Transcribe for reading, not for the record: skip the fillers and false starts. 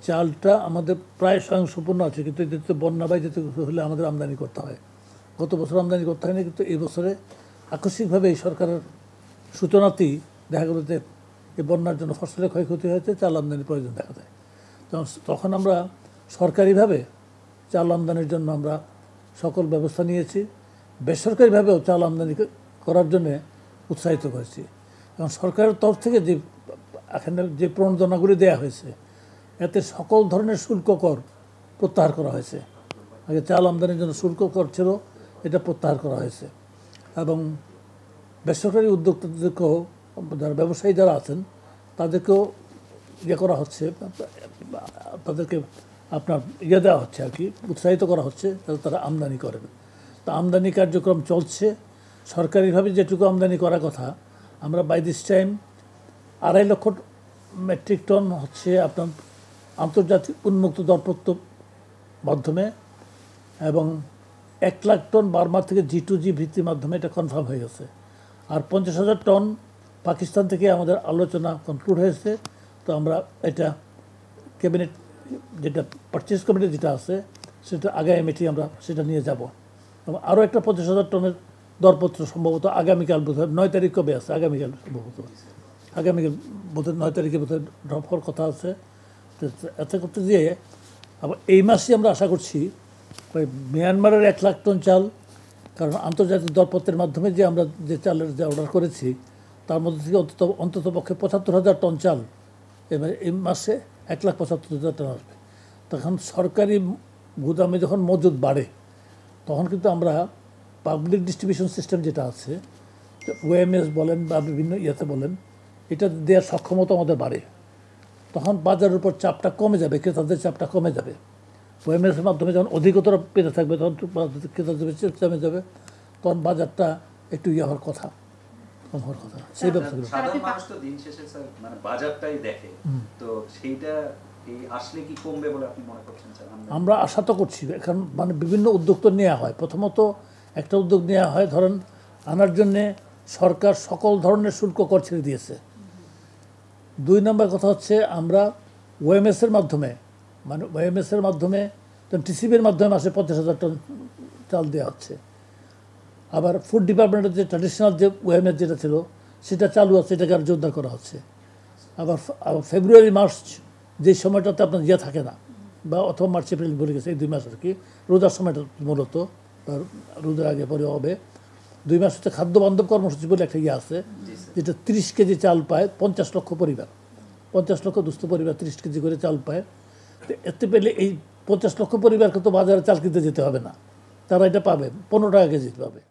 চালটা আমাদের প্রায় স্বয়ংসম্পূর্ণ আছে, কিন্তু এতে বন্যা বা যেতে হলে আমাদের আমদানি করতে হয়। গত বছর আমদানি করতে হয়নি, কিন্তু এই বছরে আকস্মিকভাবে এই সরকারের সূচনাতেই দেখা গেল যে এই বন্যার জন্য ফসলের ক্ষয়ক্ষতি হয়েছে, চাল আমদানির প্রয়োজন দেখা যায়। তখন আমরা সরকারিভাবে চাল আমদানির জন্য আমরা সকল ব্যবস্থা নিয়েছি, বেসরকারিভাবেও চাল আমদানি করার জন্যে উৎসাহিত করেছি। এবং সরকারের তরফ থেকে যে এখানে যে প্রণোদনাগুলি দেওয়া হয়েছে, এতে সকল ধরনের শুল্ক কর প্রত্যাহার করা হয়েছে। আগে চাল আমদানির জন্য শুল্ক কর ছিল, এটা প্রত্যাহার করা হয়েছে। এবং বেসরকারি উদ্যোক্তাদেরকেও, যারা ব্যবসায়ী যারা আছেন তাদেরকেও ইয়ে করা হচ্ছে, তাদেরকে আপনার দেওয়া হচ্ছে আর কি, উৎসাহিত করা হচ্ছে যাতে তারা আমদানি করেন। তা আমদানি কার্যক্রম চলছে। সরকারিভাবে যেটুকু আমদানি করার কথা, আমরা বাই দিস টাইম 2.5 লক্ষ মেট্রিক টন হচ্ছে আপনার আন্তর্জাতিক উন্মুক্ত দরপত্র মাধ্যমে, এবং 1 লাখ টন বার্মা থেকে G2G ভিত্তির মাধ্যমে এটা কনফার্ম হয়ে গেছে। আর 50,000 টন পাকিস্তান থেকে আমাদের আলোচনা কনক্লুড হয়েছে। তো আমরা এটা ক্যাবিনেট যেটা পারচেজ কমিটি যেটা আছে সেটা আগামী মিটিং আমরা সেটা নিয়ে যাব। এবং আরও একটা 50,000 টনের দরপত্র সম্ভবত আগামীকাল বোধহয় 9 তারিখ কবে আছে, আগামীকাল সম্ভবত আগামীকাল বোধহয় 9 তারিখে বোধহয় ড্রপ হওয়ার কথা আছে। তো এতে করতে গিয়ে আবার এই মাসে আমরা আশা করছি মিয়ানমারের 1 লাখ টন চাল, কারণ আন্তর্জাতিক দরপত্রের মাধ্যমে যে আমরা যে চালের যে অর্ডার করেছি তার মধ্যে থেকে অন্তত পক্ষে 75,000 টন চাল এবার এই মাসে 1,75,000 টন আসবে। তখন সরকারি গুদামে যখন মজুদ বাড়ে, তখন কিন্তু আমরা পাবলিক ডিস্ট্রিবিউশন সিস্টেম যেটা আছে, ওএমএস বলেন বা বিভিন্ন ইয়েতে বলেন, এটা দেওয়ার সক্ষমতা আমাদের বাড়ে। তখন বাজারের উপর চাপটা কমে যাবে, ক্রেতাদের চাপটা কমে যাবে। ওএমএসের মাধ্যমে যখন অধিকতর পেতে থাকবে, তখন ক্রেতাদের কমে যাবে, তখন বাজারটা একটু ইয়ে হওয়ার কথা, কম হওয়ার কথা। সেই ব্যবসাগুলো সাধারণ মানুষ তো দিন শেষে স্যার মানে বাজারটাই দেখে, তো সেইটা আসলে কি কমবে বলে আপনি মনে করছেন স্যার? আমরা আশা তো করছি, এখন মানে বিভিন্ন উদ্যোগ তো নেওয়া হয়। প্রথমত একটা উদ্যোগ নেওয়া হয়, ধরেন আনার জন্যে সরকার সকল ধরনের শুল্ক কর ছেড়ে দিয়েছে। 2 নম্বর কথা হচ্ছে আমরা ওএমএসের মাধ্যমে, মানে ওএমএসের মাধ্যমে টিসিবির মাধ্যমে মাসে 50,000 টন চাল দেওয়া হচ্ছে। আবার ফুড ডিপার্টমেন্টের যে ট্র্যাডিশনাল যে ওএমএস যেটা ছিল সেটা চালু আছে, এটাকে আর জোরদার করা হচ্ছে। আবার ফেব্রুয়ারি মার্চ যে সময়টাতে আপনার ইয়ে থাকে না, বা অথবা মার্চ এপ্রিল বলে গেছে, এই 2 মাস আর কি, রোজার সময়টা মূলত, রোজার আগে পরে হবে। 2 মাস হচ্ছে খাদ্য বান্ধব কর্মসূচি বলে একটা ইয়ে আছে, যেটা 30 কেজি চাল পায় 50 লক্ষ পরিবার, 50 লক্ষ দুস্থ পরিবার 30 কেজি করে চাল পায়। তো এতে পেলে এই 50 লক্ষ পরিবারকে তো বাজারে চাল কিনতে যেতে হবে না, তারা এটা পাবে 15 টাকা কেজি পাবে।